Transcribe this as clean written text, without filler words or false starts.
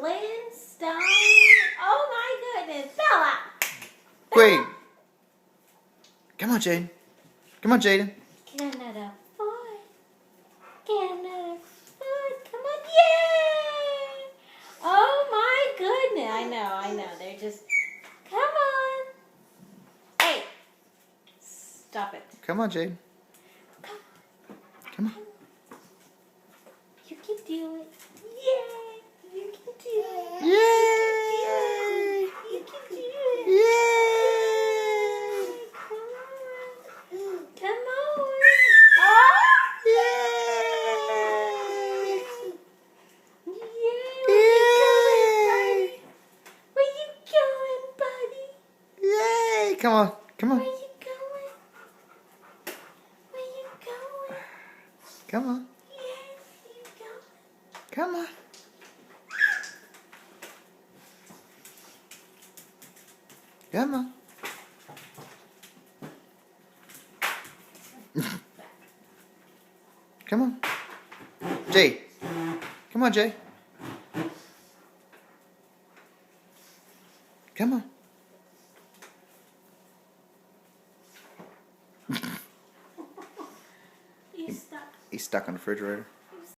Flintstone. Oh my goodness. Bella. Wait. Come on, Jaden. Come on, Jaden. Get another foot. Get another foot. Come on. Yay. Oh my goodness. I know. They're just, come on. Hey. Stop it. Come on, Jaden. Come on. You can do it. Yay. You can do it. Yay! You can do it. Yay! Come on. Oh! Yay! Yeah. Where you going, buddy? Yay! Come on. Come Where on. you going? Where you going? Come on. Yes, you going. Come on. Come on. Come on. Jay. Come on, Jay. Come on. You stuck. He's stuck on the refrigerator.